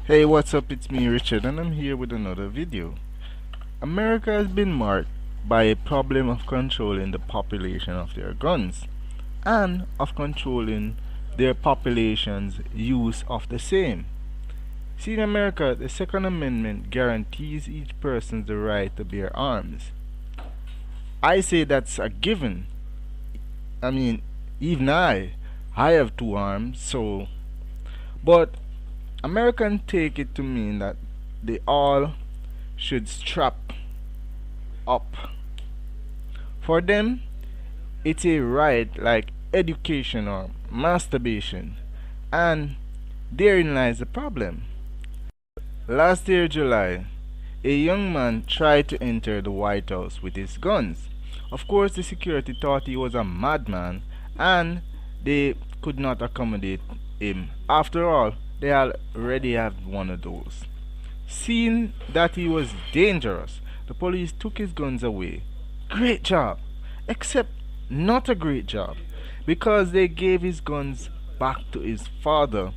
Hey, what's up? It's me, Richard, and I'm here with another video. America has been marked by a problem of controlling the population of their guns and of controlling their population's use of the same. See, in America, the Second Amendment guarantees each person the right to bear arms. I say that's a given. I mean, even I have two arms, so. But Americans take it to mean that they all should strap up. For them, it's a right like education or masturbation, and therein lies the problem. Last year, July, a young man tried to enter the White House with his guns. Of course, the security thought he was a madman and they could not accommodate him. After all, they already have one of those. Seeing that he was dangerous, the police took his guns away. Great job! Except not a great job, because they gave his guns back to his father,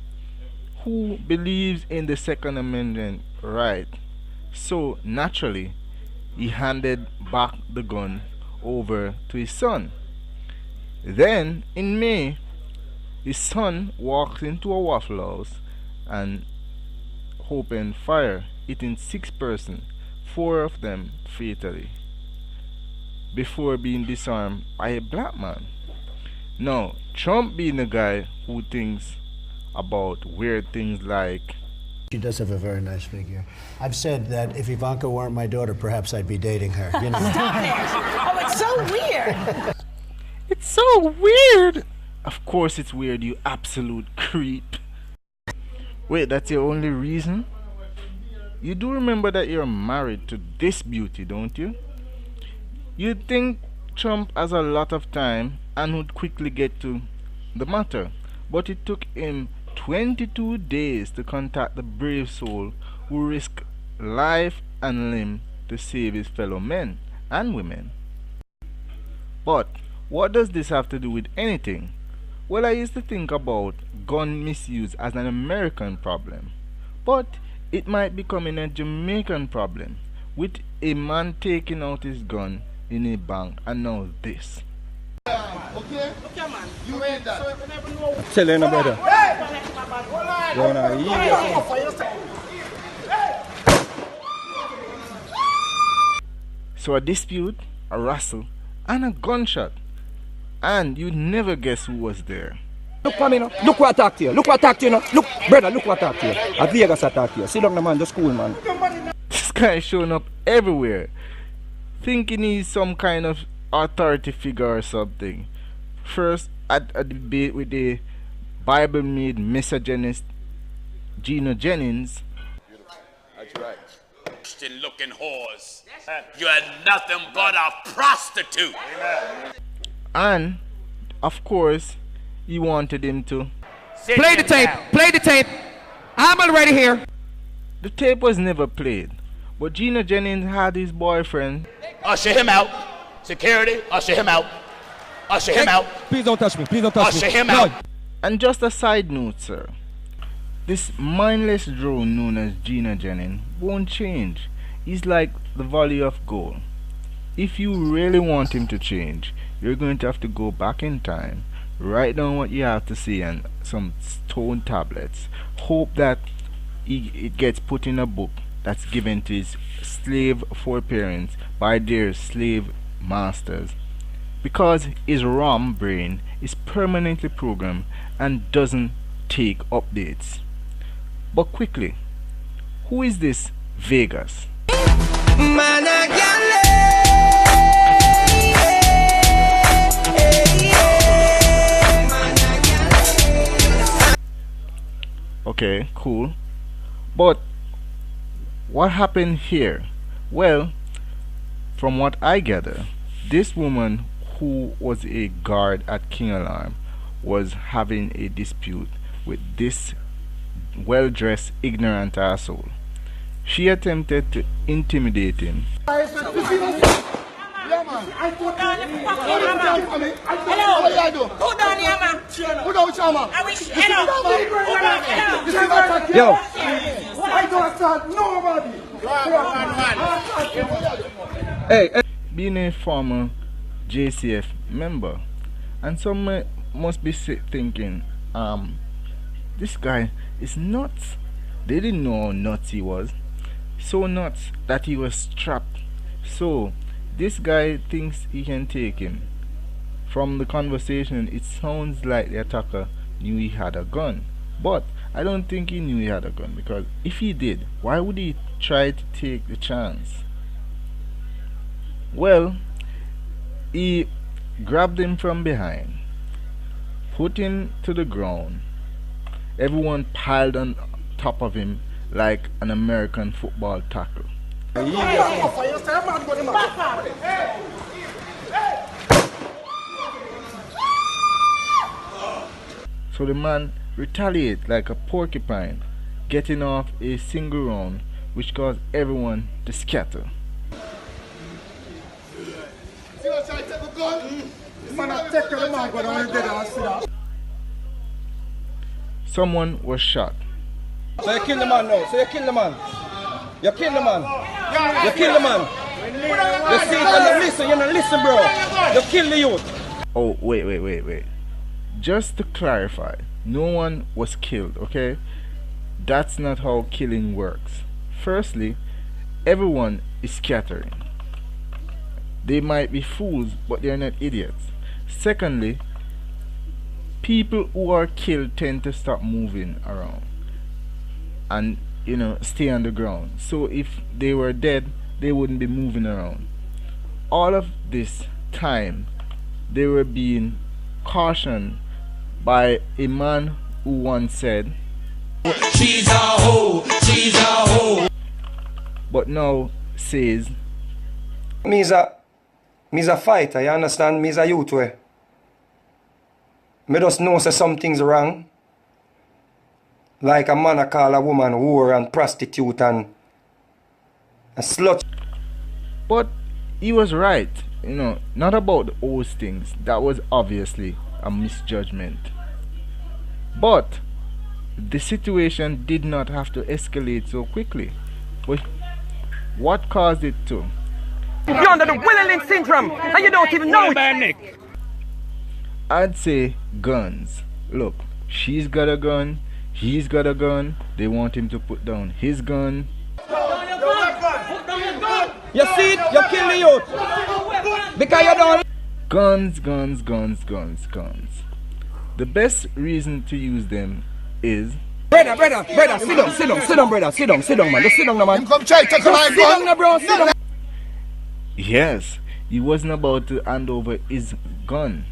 who believes in the Second Amendment right. So naturally, he handed back the gun over to his son. Then, in May, his son walked into a Waffle House and opened fire, hitting 6 persons, 4 of them fatally, before being disarmed by a black man. Now, Trump being the guy who thinks about weird things like she does have a very nice figure. I've said that if Ivanka weren't my daughter, perhaps I'd be dating her. You know. Oh, it's so weird. It's so weird. Of course it's weird, you absolute creep. Wait, that's your only reason? You do remember that you're married to this beauty, don't you? You'd think Trump has a lot of time and would quickly get to the matter, but it took him 22 days to contact the brave soul who risked life and limb to save his fellow men and women. But what does this have to do with anything? Well, I used to think about gun misuse as an American problem, but it might become a Jamaican problem, with a man taking out his gun in a bank, and now this. Okay, man. You ain't that. Tell you no brother. So a dispute, a wrestle, and a gunshot, and you'd never guess who was there. Look for me now. Look what I talk to you. Look what I talk to you now. Look, brother, look what I talk to you. At Vegas I talk to you. Sit down, man, just cool, man. This guy is showing up everywhere, thinking he's some kind of authority figure or something. First, at a debate with the Bible-made misogynist Gina Jennings. That's right. Looking whores. You're nothing but a prostitute. Amen. And, of course, he wanted him to play the tape. Play the tape. I'm already here. The tape was never played, but Gina Jennings had his boyfriend. Usher him out. Security, usher him out. Usher him out. Please don't touch me. Please don't touch me. Usher him out. And just a side note, sir. This mindless drone known as Gina Jennings won't change. He's like the value of gold. If you really want him to change, you're going to have to go back in time, write down what you have to say on some stone tablets, hope that it gets put in a book that's given to his slave foreparents by their slave masters, because his ROM brain is permanently programmed and doesn't take updates. But quickly, who is this Vegas? Okay, cool. But what happened here? Well, from what I gather, this woman who was a guard at King Alarm was having a dispute with this well-dressed ignorant asshole. She attempted to intimidate him. Hello. Who done here, man? Who don't chama? I wish. Hello. Yo. Hey. Being a former JCF member, and some must be thinking, this guy is nuts. They didn't know how nuts he was. So nuts that he was strapped. So this guy thinks he can take him. From the conversation, it sounds like the attacker knew he had a gun. But I don't think he knew he had a gun, because if he did, why would he try to take the chance? Well, he grabbed him from behind, put him to the ground. Everyone piled on top of him like an American football tackle. So the man retaliated like a porcupine, getting off a single round, which caused everyone to scatter. Someone was shot. So you kill the man now. So you kill the man. You kill the man. You kill the man. You see it and you listen. You don't listen, bro. You kill the youth. Oh, wait. Just to clarify, no one was killed, okay? That's not how killing works. Firstly, everyone is scattering. They might be fools, but they're not idiots. Secondly, people who are killed tend to stop moving around and, stay on the ground. So if they were dead, they wouldn't be moving around. All of this time, they were being cautioned by a man who once said, "She's a hoe, she's a hoe," but now says, Me's a fighter, you understand? Me's a youth way. Me just know say something's wrong. Like a man a call a woman whore and prostitute and a slut. But he was right, not about those things. That was obviously a misjudgment. But the situation did not have to escalate so quickly. But what caused it to? You're under the Willing syndrome and you don't even know it. I'd say guns. Look, she's got a gun, he's got a gun, they want him to put down his gun. You see it? You kill the youth. Because you don't. Guns. The best reason to use them is... Brother, sit down, brother, sit down, man. Just sit down, man. Come try to take my gun. Sit down, bro, sit down. Yes, he wasn't about to hand over his gun.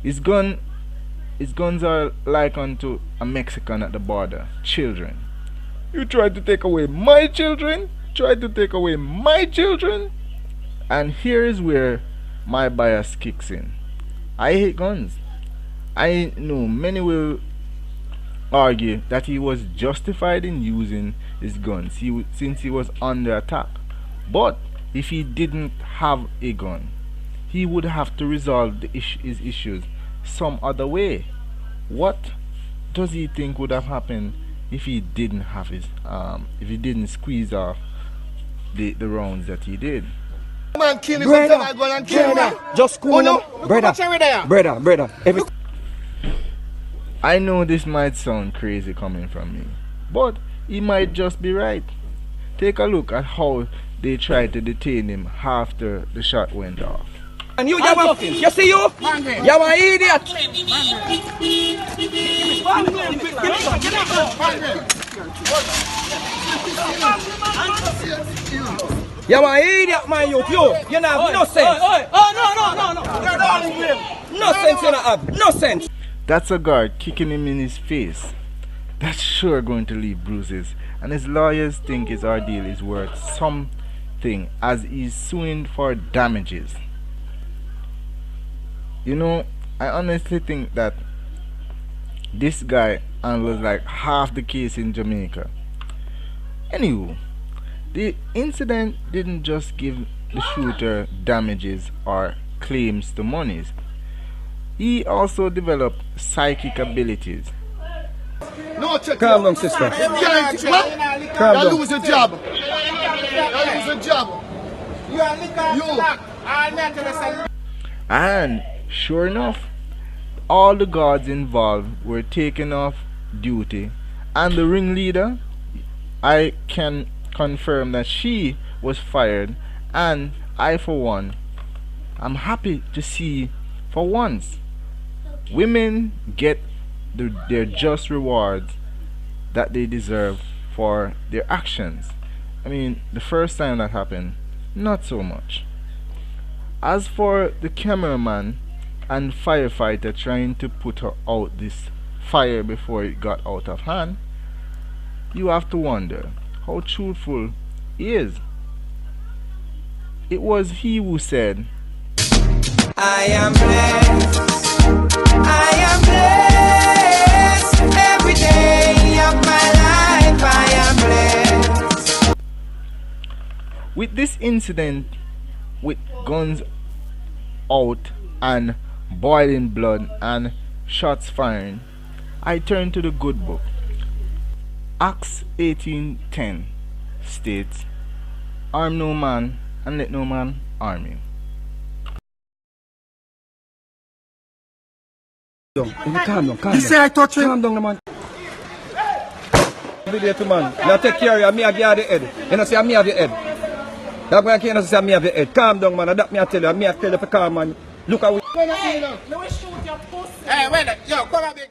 His guns are like unto a Mexican at the border. Children. You tried to take away my children? And here is where my bias kicks in. I hate guns. I know many will argue that he was justified in using his guns since he was under attack. But if he didn't have a gun, he would have to resolve his issues some other way. What does he think would have happened if he didn't have his if he didn't squeeze off the rounds that he did? Man, kill him, and kill him. Just cool him. Brother. I know this might sound crazy coming from me, but he might just be right. Take a look at how they tried to detain him after the shot went off. And you see you? You're an idiot. You're an idiot, man, you have no sense. No sense you don't have. No sense. That's a guard kicking him in his face. That's sure going to leave bruises, and his lawyers think his ordeal is worth something as he's suing for damages. I honestly think that this guy handles like half the case in Jamaica. Anywho, the incident didn't just give the shooter damages or claims to monies. He also developed psychic abilities. No, check. Calm down, sister. Guarantee, man. Calm You down. lose your job. You lose your job. You. And sure enough, all the guards involved were taken off duty, and the ringleader, I can confirm that she was fired, and I for one am happy to see for once women get their just rewards that they deserve for their actions. I mean, the first time that happened, not so much. As for the cameraman and firefighter trying to put out this fire before it got out of hand, you have to wonder how truthful he is. It was he who said, I am blessed. I am blessed. Every day of my life I am blessed. with this incident with guns out and boiling blood and shots firing, I turn to the good book. Acts 18:10 states, "Arm no man and let no man arm you." Calm down, calm down. You say I touch him? Calm down, man. Video to man. Now take care of you. Me I give you the head. You know say me have the head. That's why I can't say me have the head. Calm down, man. That me I tell you. Me I tell you for calm, man. Look at we. Hey, wait, yo, come on, big man.